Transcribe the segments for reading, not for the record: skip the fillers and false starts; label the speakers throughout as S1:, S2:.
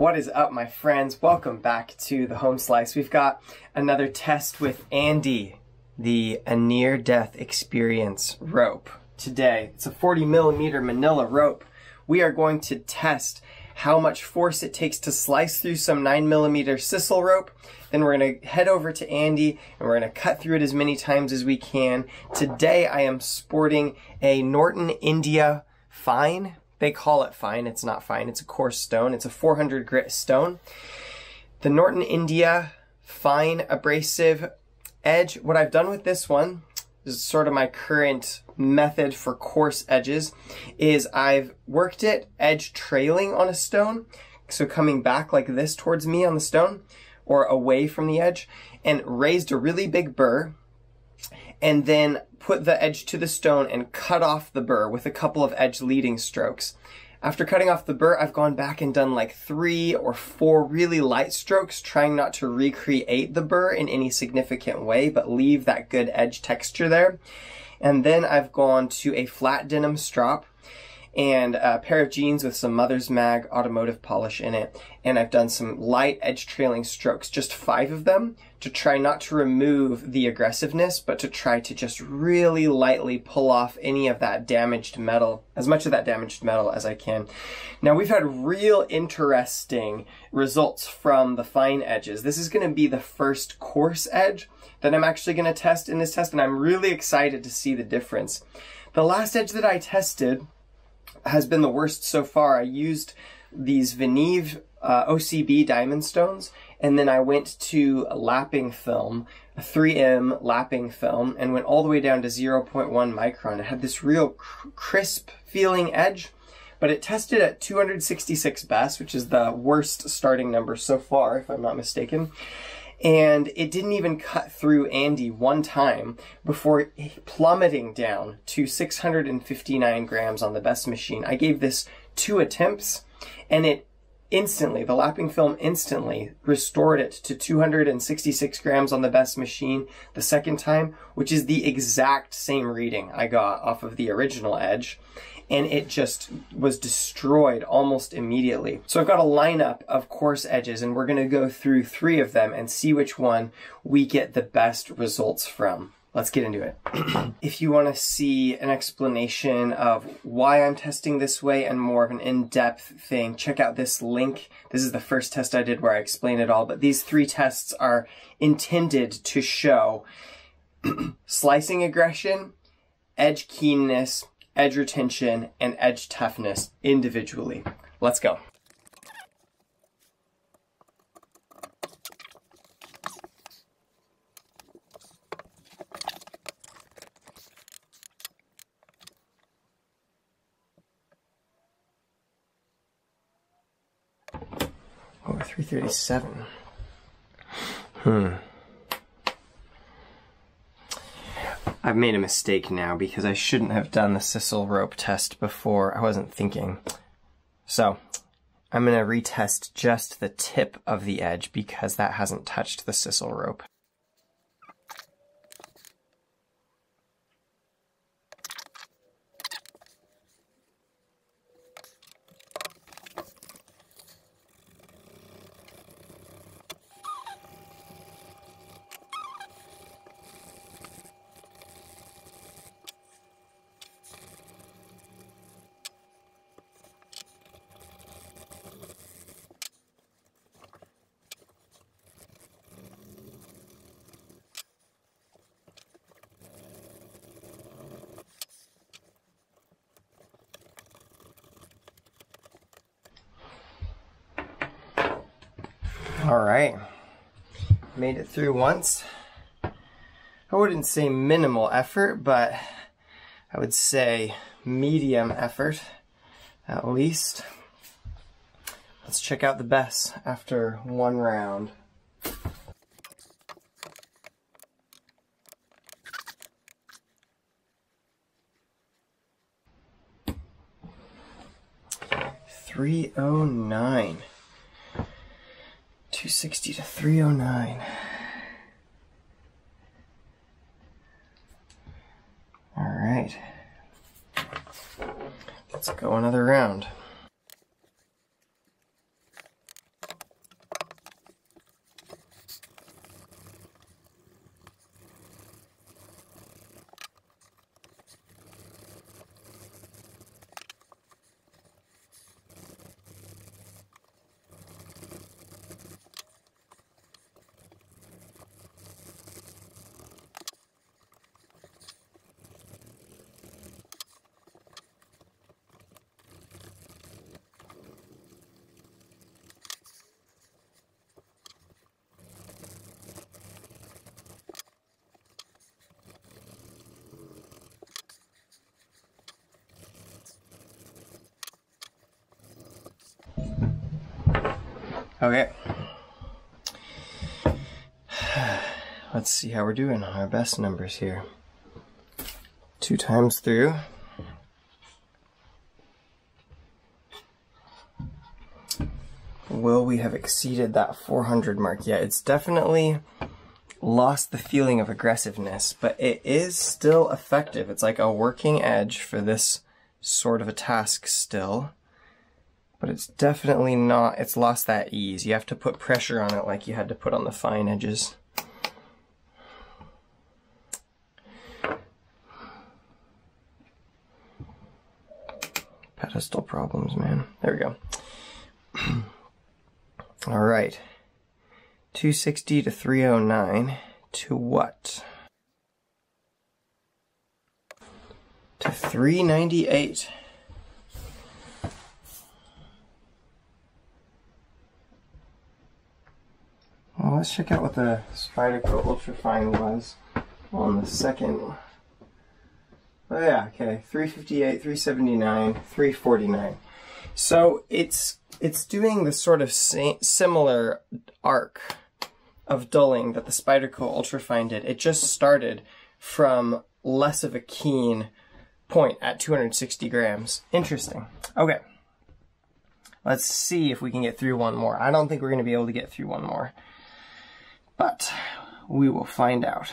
S1: What is up, my friends? Welcome back to the Home Slice. We've got another test with ANDE, the A Near Death Experience rope. Today, it's a 40mm manila rope. We are going to test how much force it takes to slice through some 9mm sisal rope. Then we're going to head over to ANDE and we're going to cut through it as many times as we can. Today I am sporting a Norton India Fine. They call it fine, it's not fine, it's a coarse stone. It's a 400 grit stone. The Norton India Fine abrasive edge. What I've done with this one, this is sort of my current method for coarse edges, is I've worked it edge trailing on a stone. So coming back like this towards me on the stone, or away from the edge, and raised a really big burr, and then put the edge to the stone and cut off the burr with a couple of edge leading strokes. After cutting off the burr, I've gone back and done like 3 or 4 really light strokes, trying not to recreate the burr in any significant way, but leave that good edge texture there. And then I've gone to a flat denim strop and a pair of jeans with some Mother's Mag automotive polish in it. And I've done some light edge trailing strokes, just 5 of them, to try not to remove the aggressiveness, but to try to just really lightly pull off any of that damaged metal, as much of that damaged metal as I can. Now we've had real interesting results from the fine edges. This is gonna be the first coarse edge that I'm actually gonna test in this test, and I'm really excited to see the difference. The last edge that I tested has been the worst so far. I used these Veneve OCB diamond stones, and then I went to a lapping film, a 3M lapping film, and went all the way down to 0.1 micron. It had this real crisp feeling edge, but it tested at 266 best, which is the worst starting number so far, if I'm not mistaken. And it didn't even cut through ANDE one time before plummeting down to 659 grams on the best machine. I gave this 2 attempts, and it instantly, the lapping film instantly restored it to 266 grams on the best machine the second time, which is the exact same reading I got off of the original edge. And it just was destroyed almost immediately. So I've got a lineup of coarse edges, and we're gonna go through 3 of them and see which one we get the best results from. Let's get into it. If you wanna see an explanation of why I'm testing this way and more of an in-depth thing, check out this link. This is the first test I did where I explain it all, but these 3 tests are intended to show slicing aggression, edge keenness, edge retention, and edge toughness individually. Let's go. Oh, 337. I've made a mistake now because I shouldn't have done the sisal rope test before. I wasn't thinking. So I'm going to retest just the tip of the edge because that hasn't touched the sisal rope. All right, made it through once. I wouldn't say minimal effort, but I would say medium effort, at least. Let's check out the best after 1 round. $309. 260 to 309. All right. Let's go another round. Okay. Let's see how we're doing on our best numbers here. 2 times through. Will we have exceeded that 400 mark? Yeah, it's definitely lost the feeling of aggressiveness, but it is still effective. It's like a working edge for this sort of a task still, but it's definitely not, it's lost that ease. You have to put pressure on it like you had to put on the fine edges. Pedestal problems, man. There we go. All right. 260 to 309 to what? To 398. Well, let's check out what the Spyderco Ultrafine was on the second. Oh yeah, okay, 358, 379, 349. So it's doing the sort of similar arc of dulling that the Spyderco Ultrafine did. It just started from less of a keen point at 260 grams. Interesting. Okay. Let's see if we can get through one more. I don't think we're going to be able to get through one more, but we will find out.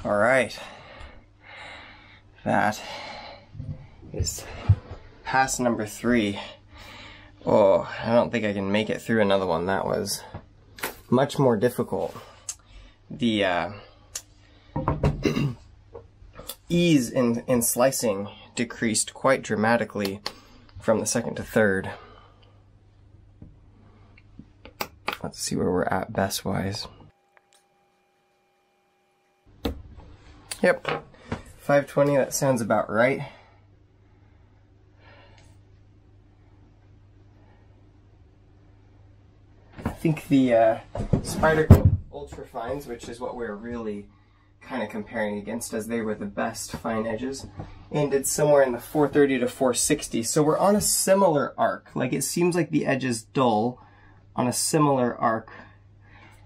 S1: All right, that is pass number 3. Oh, I don't think I can make it through another one. That was much more difficult. The ease in slicing decreased quite dramatically from the second to third. Let's see where we're at best wise. Yep, 520, that sounds about right. I think the Spyderco Ultrafines, which is what we're really kind of comparing against, as they were the best fine edges, ended somewhere in the 430 to 460. So we're on a similar arc. Like, it seems like the edge is dull on a similar arc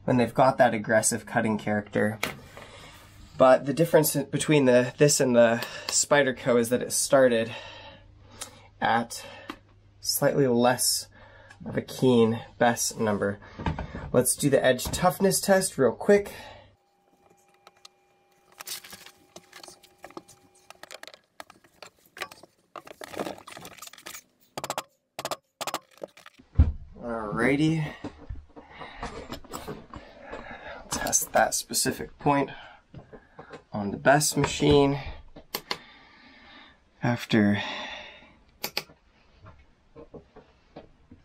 S1: when they've got that aggressive cutting character. But the difference between this and the Spyderco is that it started at slightly less of a keen best number. Let's do the edge toughness test real quick. Alrighty. Test that specific point on the best machine after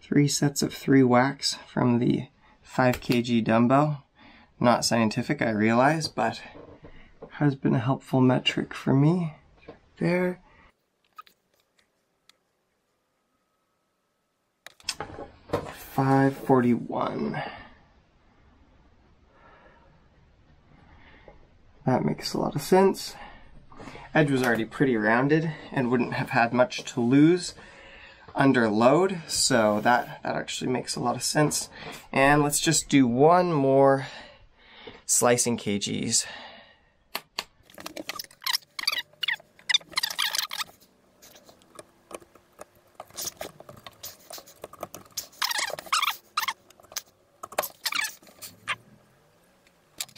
S1: 3 sets of 3 whacks from the 5 kg dumbbell. Not scientific, I realize, but has been a helpful metric for me. There. $541. That makes a lot of sense. Edge was already pretty rounded and wouldn't have had much to lose under load, so that actually makes a lot of sense. And let's just do one more slicing kgs.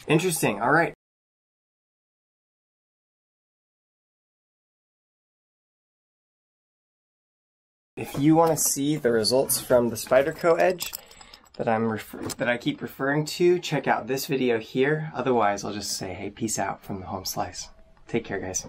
S1: Interesting, all right. If you want to see the results from the Spyderco edge that I keep referring to, check out this video here. Otherwise, I'll just say, hey, peace out from the home slice. Take care, guys.